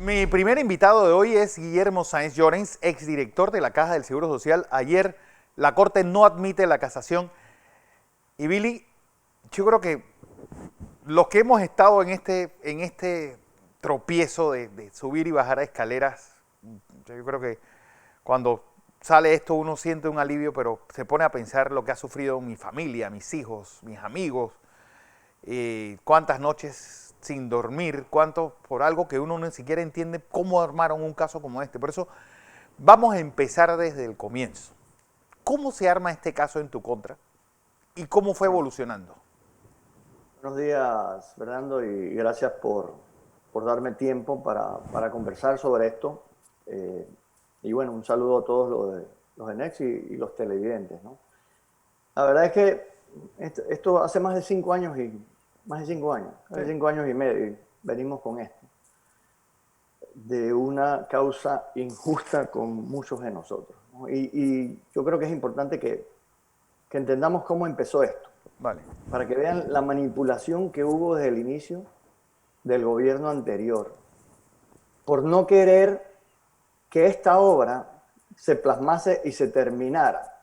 Mi primer invitado de hoy es Guillermo Sáenz Llorens, exdirector de la Caja del Seguro Social. Ayer la Corte no admite la casación. Y Billy, yo creo que los que hemos estado en este tropiezo de subir y bajar a escaleras, yo creo que cuando sale esto uno siente un alivio, pero se pone a pensar lo que ha sufrido mi familia, mis hijos, mis amigos, cuántas noches sin dormir, cuánto por algo que uno ni siquiera entiende cómo armaron un caso como este. Por eso vamos a empezar desde el comienzo. ¿Cómo se arma este caso en tu contra y cómo fue evolucionando? Buenos días, Fernando, y gracias por darme tiempo para conversar sobre esto. Y bueno, un saludo a todos los de Next y los televidentes, ¿no? La verdad es que esto hace más de 5 años hace Sí. 5 años y medio, y venimos con esto, de una causa injusta con muchos de nosotros, ¿no? Y yo creo que es importante que entendamos cómo empezó esto, Vale. para que vean la manipulación que hubo desde el inicio del gobierno anterior, por no querer que esta obra se plasmase y se terminara.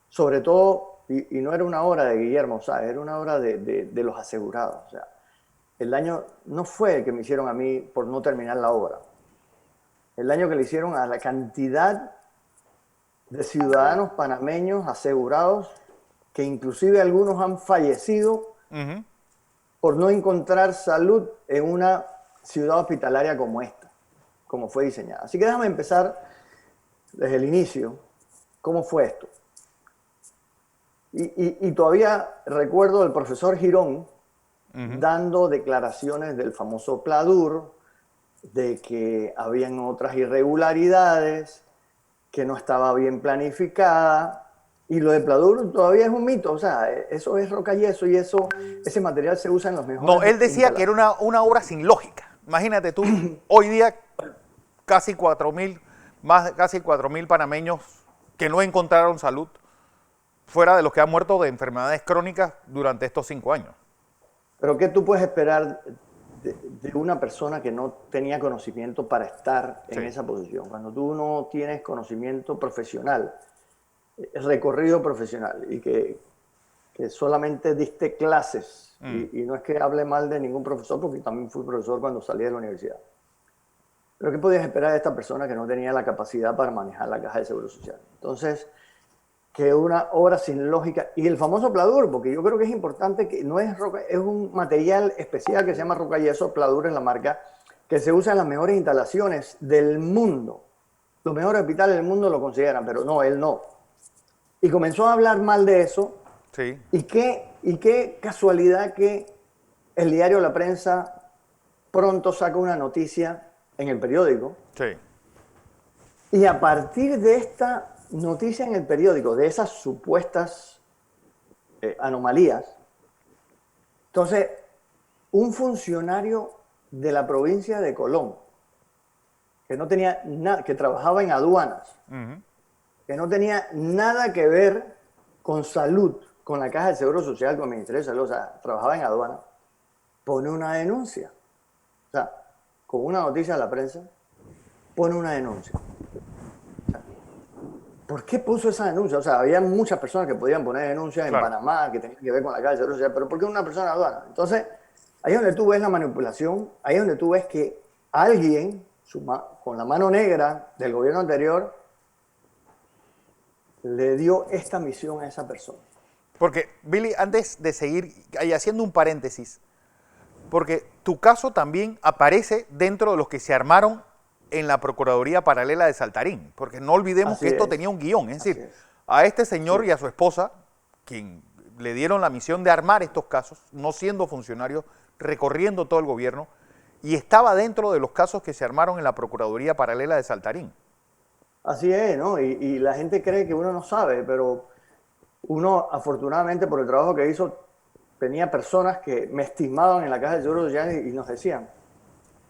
Sobre todo, y no era una obra de Guillermo Sáenz, era una obra de los asegurados. O sea, el daño no fue el que me hicieron a mí por no terminar la obra. El daño que le hicieron a la cantidad de ciudadanos panameños asegurados, que inclusive algunos han fallecido Uh-huh. por no encontrar salud en una ciudad hospitalaria como esta, como fue diseñada. Así que déjame empezar desde el inicio. ¿Cómo fue esto? Y todavía recuerdo al profesor Girón Uh-huh. dando declaraciones del famoso Pladur, de que habían otras irregularidades, que no estaba bien planificada. Y lo de Pladur todavía es un mito, o sea, eso es roca yeso y ese material se usa en las No, mejores él decía que era instalaciones. una obra sin lógica. Imagínate tú, hoy día casi 4.000, más casi 4.000 panameños que no encontraron salud, fuera de los que han muerto de enfermedades crónicas durante estos 5 años. Pero ¿qué tú puedes esperar de una persona que no tenía conocimiento para estar en Sí. esa posición? Cuando tú no tienes conocimiento profesional, recorrido profesional, y que solamente diste clases, Mm. y no es que hable mal de ningún profesor, porque también fui profesor cuando salí de la universidad. Pero ¿qué podías esperar de esta persona que no tenía la capacidad para manejar la caja de seguro social? Entonces, que una obra sin lógica, y el famoso Pladur, porque yo creo que es importante, que no es roca, es un material especial que se llama roca yeso. Pladur es la marca que se usa en las mejores instalaciones del mundo. Los mejores hospitales del mundo lo consideran, pero no, él no. Y comenzó a hablar mal de eso. Sí, Y qué casualidad que el diario La Prensa pronto saca una noticia en el periódico, sí. y a partir de esta noticia en el periódico, de esas supuestas anomalías, entonces un funcionario de la provincia de Colón, que no tenía nada, que trabajaba en aduanas, Uh-huh. que no tenía nada que ver con salud, con la Caja de Seguro Social, con el Ministerio de Salud, o sea, trabajaba en aduanas, pone una denuncia. O sea, con una noticia de la prensa, pone una denuncia. O sea, ¿por qué puso esa denuncia? O sea, había muchas personas que podían poner denuncias en Claro. Panamá que tenían que ver con la Caja de Seguro Social, pero ¿por qué una persona de aduana? Entonces, ahí es donde tú ves la manipulación, ahí es donde tú ves que alguien, con la mano negra del gobierno anterior, le dio esta misión a esa persona. Porque, Billy, antes de seguir ahí haciendo un paréntesis, porque tu caso también aparece dentro de los que se armaron en la Procuraduría Paralela de Saltarín, porque no olvidemos que Así esto tenía un es, guión, es así decir, es. a este Sí. señor y a su esposa, quien le dieron la misión de armar estos casos, no siendo funcionarios, recorriendo todo el gobierno, y estaba dentro de los casos que se armaron en la Procuraduría Paralela de Saltarín. Así es, ¿no? Y la gente cree que uno no sabe, pero uno, afortunadamente, por el trabajo que hizo, tenía personas que me estimaban en la Caja de Seguro Social y nos decían,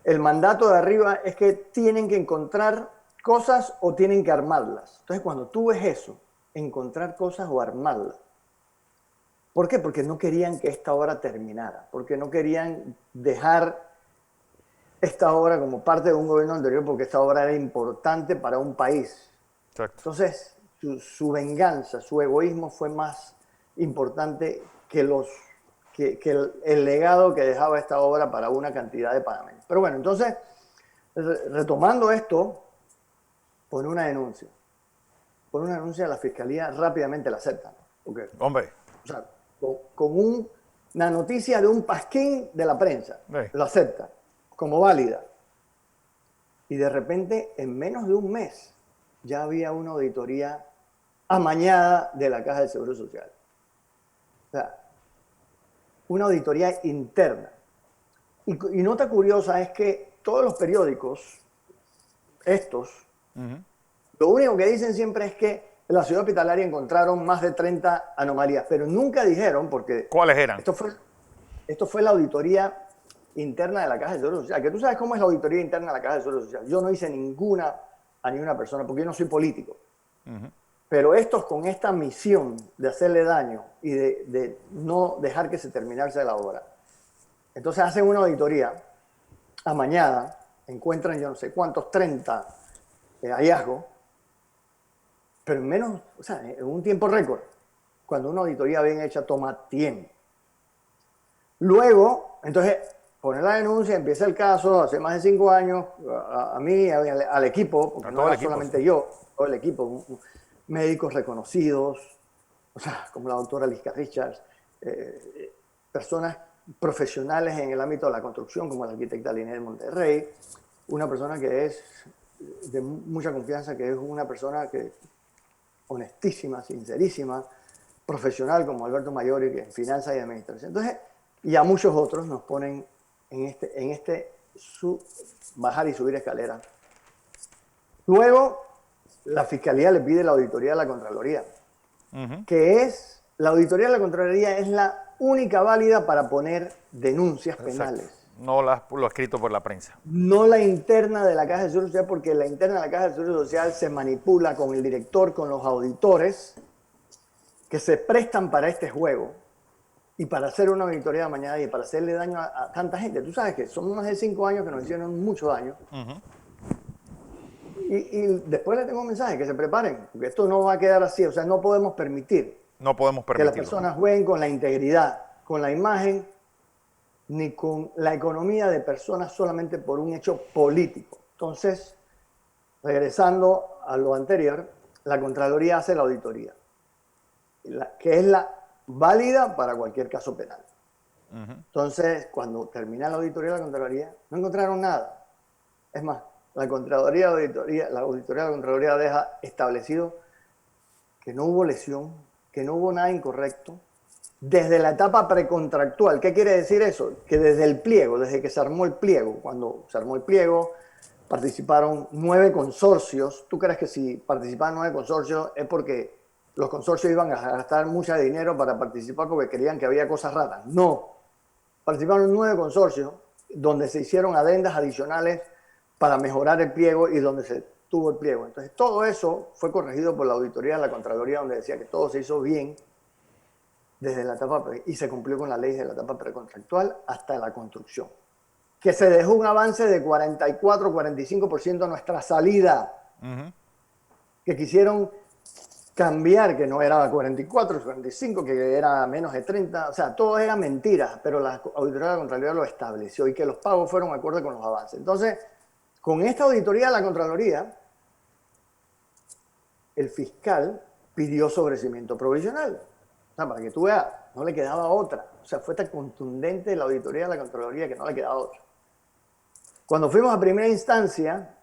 el mandato de arriba es que tienen que encontrar cosas o tienen que armarlas. Entonces, cuando tú ves eso, encontrar cosas o armarlas, ¿por qué? Porque no querían que esta obra terminara, porque no querían dejar esta obra como parte de un gobierno anterior porque esta obra era importante para un país. Exacto. Entonces, su venganza, su egoísmo fue más importante que, que el legado que dejaba esta obra para una cantidad de panameños. Pero bueno, entonces, retomando esto, pone una denuncia. Pone una denuncia, la fiscalía rápidamente la acepta. Porque, Hombre. o sea, con una noticia de un pasquín de la prensa, Sí. lo acepta como válida. Y de repente, en menos de un mes, ya había una auditoría amañada de la Caja del Seguro Social. O sea, una auditoría interna. Y nota curiosa es que todos los periódicos, estos, lo único que dicen siempre es que en la ciudad hospitalaria encontraron más de 30 anomalías, pero nunca dijeron, porque ¿Cuáles eran? esto fue la auditoría interna de la Caja del Seguro Social, que tú sabes cómo es la auditoría interna de la Caja del Seguro Social. Yo no hice ninguna a ninguna persona, porque yo no soy político. Pero estos con esta misión de hacerle daño y de no dejar que se terminase la obra. Entonces hacen una auditoría amañada, encuentran yo no sé cuántos, 30 hallazgos, pero en menos, o sea, en un tiempo récord. Cuando una auditoría bien hecha toma tiempo. Luego, entonces, pone la denuncia, empieza el caso, hace más de 5 años, a mí, al equipo, porque no era solamente yo, todo el equipo, médicos reconocidos, o sea, como la doctora Lizca Richards, personas profesionales en el ámbito de la construcción, como la arquitecta Linet Monterrey, una persona que es de mucha confianza, que es una persona que honestísima, sincerísima, profesional, como Alberto Mayori, que en finanzas y administración. Entonces, y a muchos otros nos ponen en este bajar y subir escaleras. Luego, la Fiscalía le pide la auditoría de la Contraloría, que es, la auditoría de la Contraloría es la única válida para poner denuncias penales. No lo escrito por la prensa. No la interna de la Caja de Seguro Social, porque la interna de la Caja de Seguro Social se manipula con el director, con los auditores, que se prestan para este juego y para hacer una auditoría de mañana y para hacerle daño a tanta gente. Tú sabes que son más de 5 años que nos hicieron mucho daño. Y después le tengo un mensaje, que se preparen, porque esto no va a quedar así. O sea, no podemos permitir que las personas jueguen con la integridad, con la imagen, ni con la economía de personas solamente por un hecho político. Entonces, regresando a lo anterior, la Contraloría hace la auditoría, que es la válida para cualquier caso penal. Entonces, cuando termina la auditoría de la Contraloría, no encontraron nada. Es más, la auditoría de la Contraloría deja establecido que no hubo lesión, que no hubo nada incorrecto, desde la etapa precontractual. ¿Qué quiere decir eso? Que desde el pliego, desde que se armó el pliego, cuando se armó el pliego, participaron 9 consorcios. ¿Tú crees que si participaban 9 consorcios es porque los consorcios iban a gastar mucho dinero para participar porque creían que había cosas raras? No. Participaron 9 consorcios donde se hicieron adendas adicionales para mejorar el pliego y donde se tuvo el pliego. Entonces, todo eso fue corregido por la auditoría de la Contraloría, donde decía que todo se hizo bien desde la etapa y se cumplió con la ley de la etapa precontractual hasta la construcción. Que se dejó un avance de 44-45% a nuestra salida, que quisieron cambiar, que no era 44, 45, que era menos de 30, o sea, todo era mentira, pero la auditoría de la Contraloría lo estableció y que los pagos fueron acorde con los avances. Entonces, con esta auditoría de la Contraloría, el fiscal pidió sobrecimiento provisional. O sea, para que tú veas, no le quedaba otra. O sea, fue tan contundente la auditoría de la Contraloría que no le quedaba otra. Cuando fuimos a primera instancia,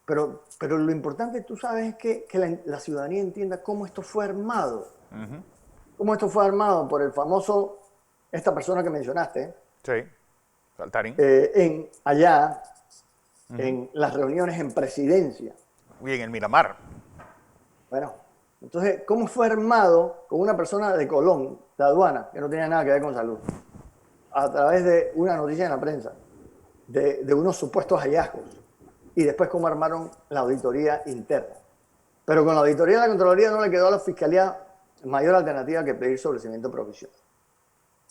pero lo importante, tú sabes, es que la ciudadanía entienda cómo esto fue armado. Cómo esto fue armado por el famoso, esta persona que mencionaste. Sí, Saltarín. Allá, en las reuniones en presidencia. Y en el Miramar. Bueno, entonces, ¿cómo fue armado con una persona de Colón, de aduana, que no tenía nada que ver con salud? A través de una noticia en la prensa, de unos supuestos hallazgos. Y después cómo armaron la auditoría interna. Pero con la auditoría de la Contraloría no le quedó a la Fiscalía mayor alternativa que pedir sobrecimiento provisional.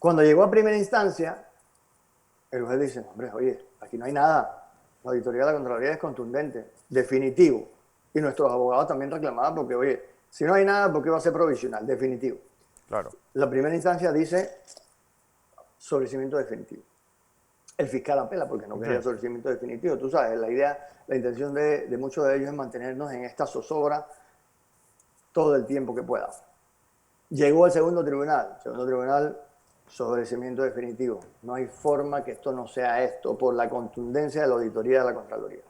Cuando llegó a primera instancia, el juez dice, hombre, oye, aquí no hay nada. La auditoría de la Contraloría es contundente, definitivo. Y nuestros abogados también reclamaban porque, oye, si no hay nada, ¿por qué va a ser provisional? Definitivo. Claro. La primera instancia dice sobreseimiento definitivo. El fiscal apela porque no quería sobreseimiento definitivo. Tú sabes, la idea, la intención de muchos de ellos es mantenernos en esta zozobra todo el tiempo que pueda. Llegó al segundo tribunal. Segundo tribunal, sobreseimiento definitivo. No hay forma que esto no sea esto por la contundencia de la auditoría de la Contraloría.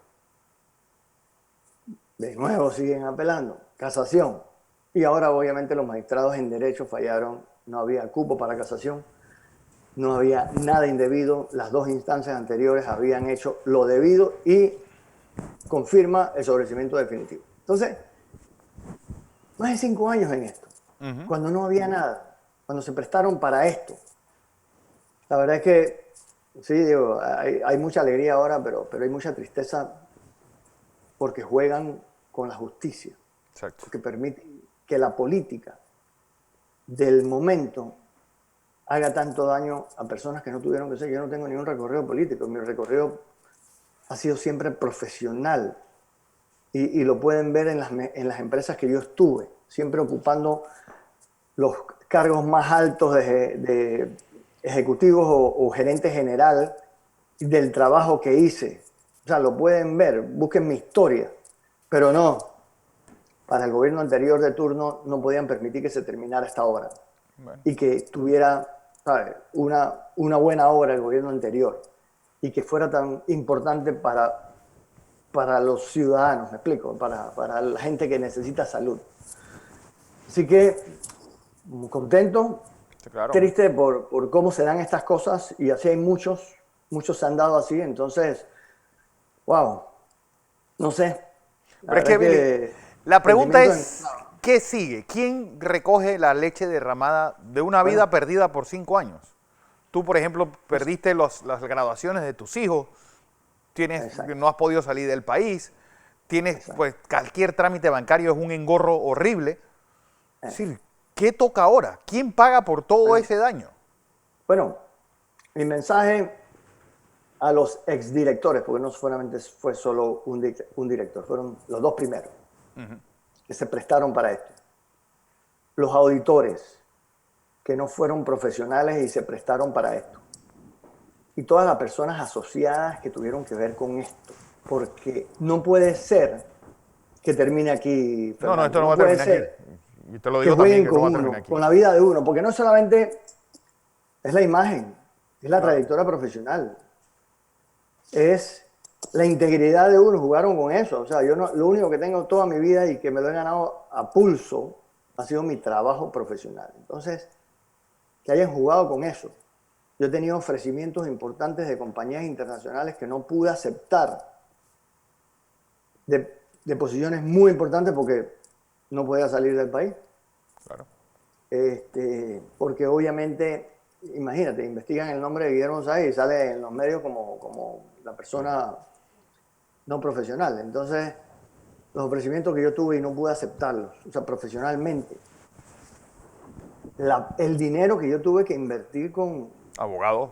De nuevo siguen apelando. Casación. Y ahora obviamente los magistrados en derecho fallaron. No había cupo para casación. No había nada indebido. Las dos instancias anteriores habían hecho lo debido y confirma el sobreseimiento definitivo. Entonces, más de 5 años en esto. Cuando no había nada. Cuando se prestaron para esto. La verdad es que, sí, digo, hay mucha alegría ahora, pero hay mucha tristeza porque juegan con la justicia. Exacto. Porque permiten que la política del momento haga tanto daño a personas que no tuvieron que ser. Yo no tengo ningún recorrido político. Mi recorrido ha sido siempre profesional. Y lo pueden ver en las empresas que yo estuve, siempre ocupando los cargos más altos de ejecutivos o gerente general del trabajo que hice. O sea, lo pueden ver, busquen mi historia. Pero no, para el gobierno anterior de turno no podían permitir que se terminara esta obra. Bueno. Y que tuviera, ¿sabes?, una buena obra el gobierno anterior. Y que fuera tan importante para los ciudadanos, me explico, para la gente que necesita salud. Así que, contento, sí, claro, triste por cómo se dan estas cosas, y así hay muchos se han dado así, entonces, wow, no sé. Pero es que la pregunta es, ¿qué sigue? ¿Quién recoge la leche derramada de una vida perdida por 5 años? Tú, por ejemplo, perdiste las graduaciones de tus hijos, no has podido salir del país, tienes, pues, cualquier trámite bancario es un engorro horrible. Es decir, ¿qué toca ahora? ¿Quién paga por todo ese daño? Bueno, mi mensaje a los exdirectores, porque no solamente fue solo un director, fueron los dos primeros que se prestaron para esto. Los auditores que no fueron profesionales y se prestaron para esto. Y todas las personas asociadas que tuvieron que ver con esto. Porque no puede ser que termine aquí, Fernando. No, esto no va a terminar aquí. Y te lo digo que jueguen también, que con no va a terminar aquí. Con la vida de uno. Porque no solamente es la imagen, es la trayectoria profesional. Es la integridad de uno. Jugaron con eso. O sea, yo no, lo único que tengo toda mi vida y que me lo he ganado a pulso ha sido mi trabajo profesional. Entonces, que hayan jugado con eso. Yo he tenido ofrecimientos importantes de compañías internacionales que no pude aceptar, de posiciones muy importantes porque no podía salir del país. Claro. Porque obviamente, imagínate, investigan el nombre de Guillermo González y sale en los medios como la persona no profesional. Entonces, los ofrecimientos que yo tuve y no pude aceptarlos, o sea, profesionalmente. El dinero que yo tuve que invertir con abogados.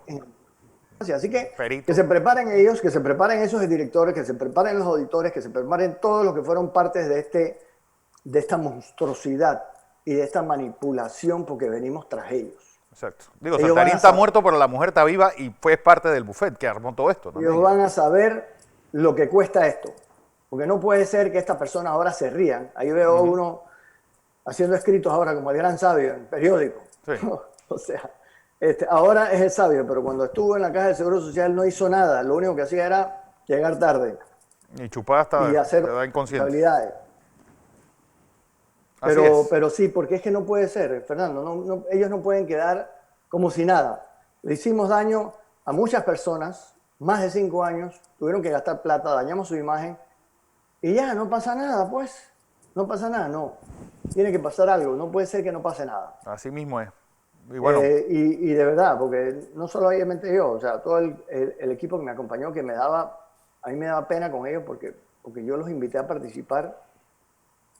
Así que se preparen ellos, que se preparen esos directores, que se preparen los auditores, que se preparen todos los que fueron partes de esta monstruosidad y de esta manipulación, porque venimos tras ellos. Exacto. Digo, Saltarín está muerto, pero la mujer está viva y fue parte del buffet que armó todo esto también. Ellos van a saber lo que cuesta esto. Porque no puede ser que estas personas ahora se rían. Ahí veo a uno haciendo escritos ahora como el gran sabio en periódico. Sí. O sea, ahora es el sabio, pero cuando estuvo en la Caja del Seguro Social no hizo nada. Lo único que hacía era llegar tarde. Y chupar hasta y hacer responsabilidades. Pero sí, porque es que no puede ser, Fernando. Ellos no pueden quedar como si nada. Le hicimos daño a muchas personas, más de 5 años, tuvieron que gastar plata, dañamos su imagen y ya, no pasa nada, pues. No pasa nada, no. Tiene que pasar algo, no puede ser que no pase nada. Así mismo es. Y bueno. Y de verdad, porque no solamente yo, o sea, todo el equipo que me acompañó, a mí me daba pena con ellos porque yo los invité a participar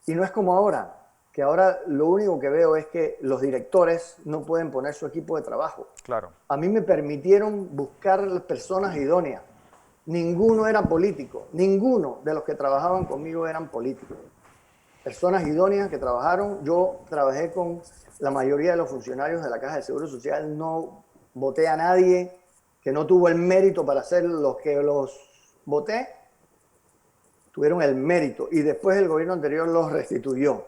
y no es como ahora. que ahora lo único que veo es que los directores no pueden poner su equipo de trabajo. Claro. A mí me permitieron buscar las personas idóneas. Ninguno era político, ninguno de los que trabajaban conmigo eran políticos. Personas idóneas que trabajaron. Yo trabajé con la mayoría de los funcionarios de la Caja de Seguro Social, no voté a nadie que no tuvo el mérito para ser los que los voté, tuvieron el mérito y después el gobierno anterior los restituyó.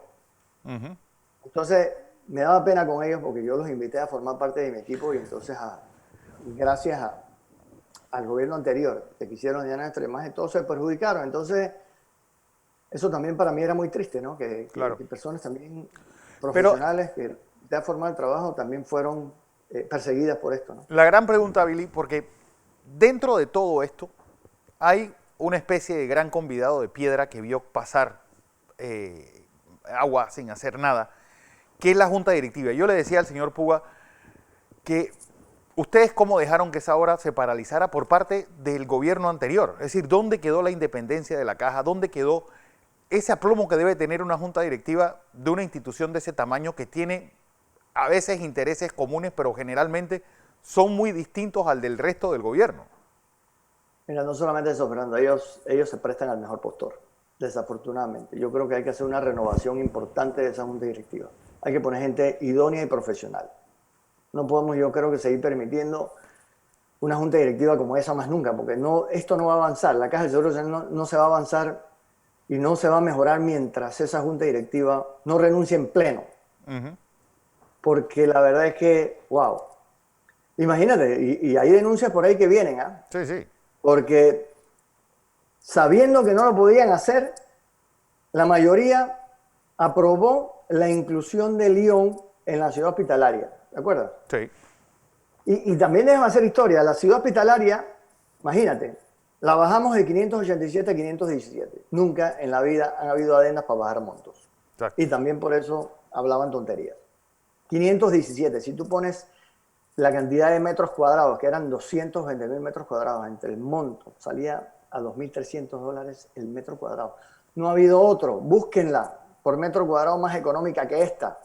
Entonces me daba pena con ellos porque yo los invité a formar parte de mi equipo y entonces gracias al gobierno anterior que quisieron llenar extremas y todos se perjudicaron. Entonces eso también para mí era muy triste, ¿no? Que personas también profesionales que de formar el trabajo también fueron perseguidas por esto, ¿no? La gran pregunta, Billy, porque dentro de todo esto hay una especie de gran convidado de piedra que vio pasar agua sin hacer nada, que es la Junta Directiva. Yo le decía al señor Puga que ustedes cómo dejaron que esa obra se paralizara por parte del gobierno anterior. Es decir, ¿dónde quedó la independencia de la Caja? ¿Dónde quedó ese aplomo que debe tener una Junta Directiva de una institución de ese tamaño que tiene a veces intereses comunes, pero generalmente son muy distintos al del resto del gobierno? Mira, no solamente eso, Fernando, ellos se prestan al mejor postor, desafortunadamente. Yo creo que hay que hacer una renovación importante de esa Junta Directiva. Hay que poner gente idónea y profesional. No podemos, yo creo que seguir permitiendo una Junta Directiva como esa más nunca, porque esto no va a avanzar. La Caja del Seguro Social no se va a avanzar y no se va a mejorar mientras esa Junta Directiva no renuncie en pleno. Porque la verdad es que, wow, imagínate, y hay denuncias por ahí que vienen, ¿ah? Sí, sí. Porque sabiendo que no lo podían hacer, la mayoría aprobó la inclusión de Lyon en la ciudad hospitalaria, ¿de acuerdo? Sí. Y también déjame hacer historia, la ciudad hospitalaria, imagínate, la bajamos de 587 a 517. Nunca en la vida han habido adendas para bajar montos. Exacto. Y también por eso hablaban tonterías. 517, si tú pones la cantidad de metros cuadrados, que eran 220.000 metros cuadrados entre el monto, salía a $2.300 el metro cuadrado. No ha habido otro, búsquenla por metro cuadrado más económica que esta.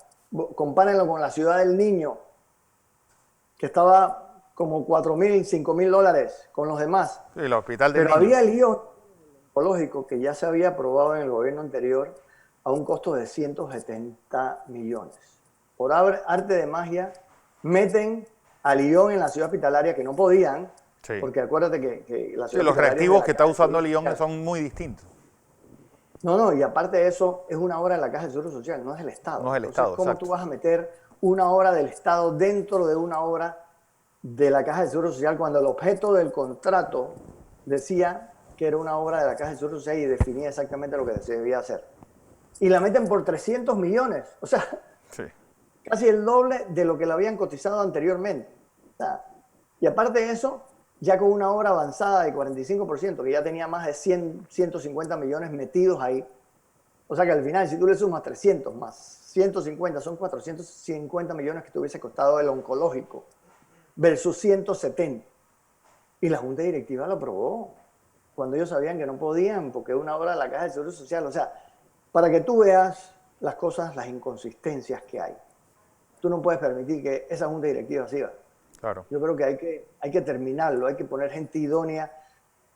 Compárenlo con la Ciudad del Niño, que estaba como $4.000, $5.000 con los demás. Sí, el hospital del Pero niño. había el lío oncológico que ya se había aprobado en el gobierno anterior a un costo de 170 millones. Por arte de magia, meten a Lyon en la ciudad hospitalaria que no podían, Sí. porque acuérdate que la Sí, ciudad los hospitalaria reactivos de que la está Caja de usando Seguro Lyon Social. son muy distintos. No, y aparte de eso, es una obra de la Caja de Seguro Social, no es el Estado. No es el Entonces, Estado, ¿cómo exacto. tú vas a meter una obra del Estado dentro de una obra de la Caja de Seguro Social cuando el objeto del contrato decía que era una obra de la Caja de Seguro Social y definía exactamente lo que se debía hacer? Y la meten por 300 millones, o sea, Sí. casi el doble de lo que le habían cotizado anteriormente. O sea, y aparte de eso, ya con una obra avanzada de 45%, que ya tenía más de 150 millones metidos ahí. O sea que al final, si tú le sumas 300 más 150, son 450 millones que te hubiese costado el oncológico, versus 170. Y la Junta Directiva lo aprobó, cuando ellos sabían que no podían, porque es una obra de la Caja de Seguro Social. O sea, para que tú veas las cosas, las inconsistencias que hay. Tú no puedes permitir que esa Junta Directiva siga. Claro. Yo creo que hay que terminarlo, hay que poner gente idónea,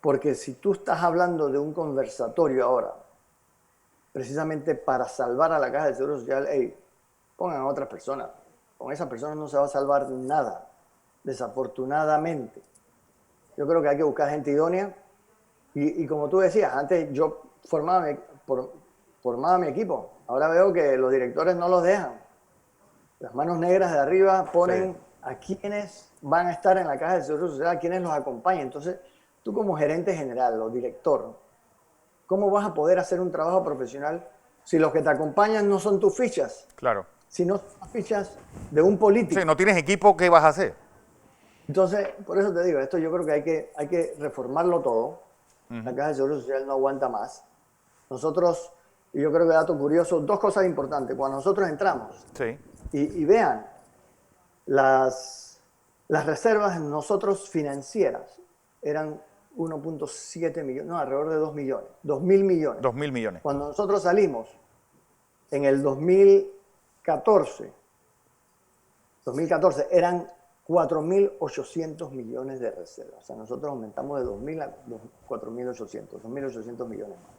porque si tú estás hablando de un conversatorio ahora, precisamente para salvar a la Caja de Seguro Social, hey, pongan a otras personas. Con esas personas no se va a salvar nada, desafortunadamente. Yo creo que hay que buscar gente idónea. Y como tú decías, antes yo formaba mi equipo. Ahora veo que los directores no los dejan. Las manos negras de arriba ponen a quienes van a estar en la Caja de Seguro Social, a quienes los acompañan. Entonces, tú como gerente general o director, ¿cómo vas a poder hacer un trabajo profesional si los que te acompañan no son tus fichas? Claro. Si no son las fichas de un político. Sí, no tienes equipo, ¿qué vas a hacer? Entonces, por eso te digo, esto yo creo que hay que reformarlo todo. La Caja de Seguro Social no aguanta más. Nosotros, y yo creo que dato curioso, dos cosas importantes. Cuando nosotros entramos, Sí. y vean, las reservas de nosotros financieras eran 1.7 millones, no, alrededor de 2 millones, 2.000 millones. 2.000 millones. Cuando nosotros salimos, en el 2014 eran 4.800 millones de reservas. O sea, nosotros aumentamos de 2.000 a 2.800 millones más.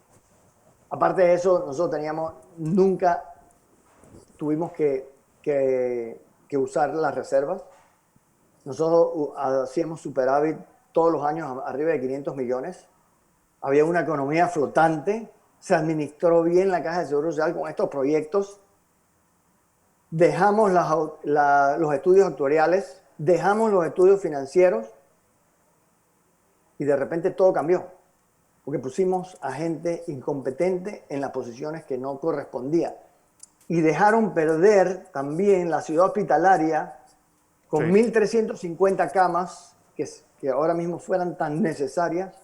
Aparte de eso, nosotros nunca tuvimos que usar las reservas. Nosotros hacíamos superávit todos los años arriba de 500 millones. Había una economía flotante. Se administró bien la Caja de Seguro Social con estos proyectos. Dejamos los estudios actuariales, dejamos los estudios financieros y de repente todo cambió. Porque pusimos a gente incompetente en las posiciones que no correspondía. Y dejaron perder también la ciudad hospitalaria con 1.350 camas, que ahora mismo fueran tan necesarias,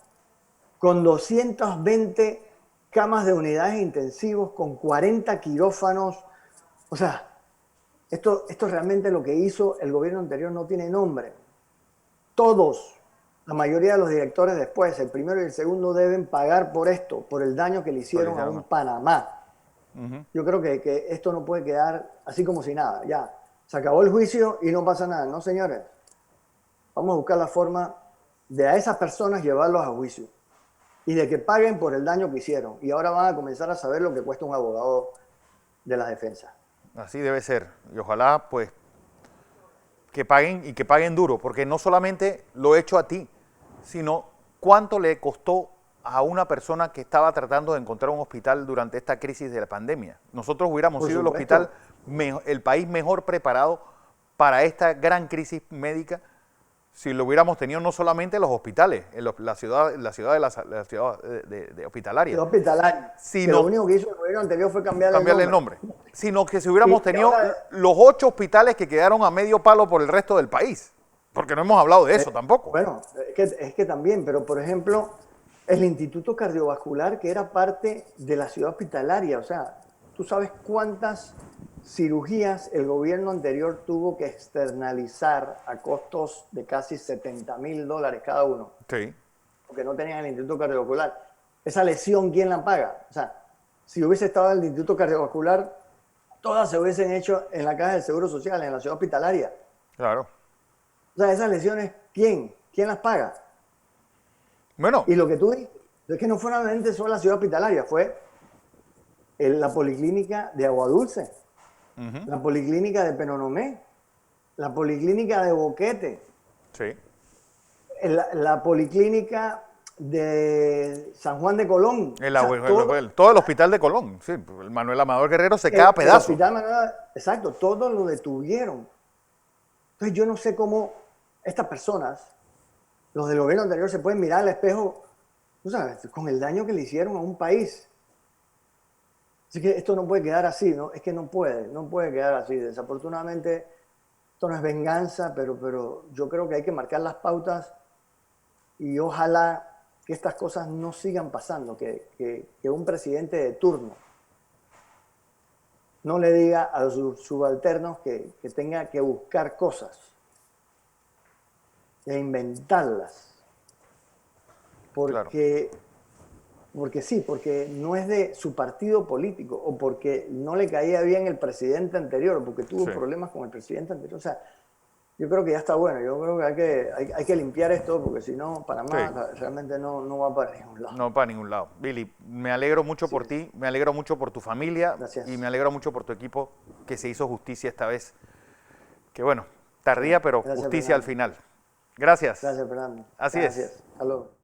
con 220 camas de unidades intensivos, con 40 quirófanos. O sea, esto realmente lo que hizo el gobierno anterior no tiene nombre. Todos, la mayoría de los directores después, el primero y el segundo, deben pagar por esto, por el daño que le hicieron a un Panamá. Yo creo que esto no puede quedar así como si nada. Ya, se acabó el juicio y no pasa nada. No, señores. Vamos a buscar la forma de a esas personas llevarlos a juicio y de que paguen por el daño que hicieron. Y ahora van a comenzar a saber lo que cuesta un abogado de la defensa. Así debe ser. Y ojalá, pues, que paguen y que paguen duro, porque no solamente lo he hecho a ti, sino cuánto le costó a una persona que estaba tratando de encontrar un hospital durante esta crisis de la pandemia. Nosotros hubiéramos sido el hospital, el país mejor preparado para esta gran crisis médica si lo hubiéramos tenido no solamente los hospitales, la ciudad hospitalaria. La hospitalaria. Sino, lo único que hizo el gobierno anterior fue cambiarle el nombre. Sino que si hubiéramos tenido los 8 hospitales que quedaron a medio palo por el resto del país. Porque no hemos hablado de eso tampoco. Bueno, es que también, pero por ejemplo, el Instituto Cardiovascular, que era parte de la ciudad hospitalaria, o sea, ¿tú sabes cuántas cirugías el gobierno anterior tuvo que externalizar a costos de casi $70,000 cada uno? Sí. Porque no tenían el Instituto Cardiovascular. Esa lesión, ¿quién la paga? O sea, si hubiese estado el Instituto Cardiovascular, todas se hubiesen hecho en la Caja del Seguro Social, en la ciudad hospitalaria. Claro. O sea, esas lesiones, ¿quién? ¿Quién las paga? Bueno. Y lo que tú dices es que no fue solamente solo la ciudad hospitalaria, fue la policlínica de Aguadulce, la policlínica de Penonomé, la policlínica de Boquete, sí. la policlínica de San Juan de Colón. Todo el hospital de Colón, sí, el Manuel Amador Guerrero se cae a pedazos. Exacto, todo lo detuvieron. Entonces yo no sé cómo estas personas, los del gobierno anterior, se pueden mirar al espejo, tú sabes, con el daño que le hicieron a un país. Así que esto no puede quedar así, ¿no? Es que no puede quedar así. Desafortunadamente, esto no es venganza, pero yo creo que hay que marcar las pautas y ojalá que estas cosas no sigan pasando, que un presidente de turno no le diga a los subalternos que tenga que buscar cosas e inventarlas. Porque no es de su partido político, o porque no le caía bien el presidente anterior, o porque tuvo problemas con el presidente anterior. O sea, yo creo que ya está bueno. Yo creo que hay que limpiar esto, porque si no, Panamá realmente no va para ningún lado. No para ningún lado. Billy, me alegro mucho por ti, me alegro mucho por tu familia. Gracias. Y me alegro mucho por tu equipo, que se hizo justicia esta vez. Que bueno, tardía, pero Gracias, justicia Fernando. al final. Gracias. Gracias, Fernando. Así Gracias. es. Hasta luego.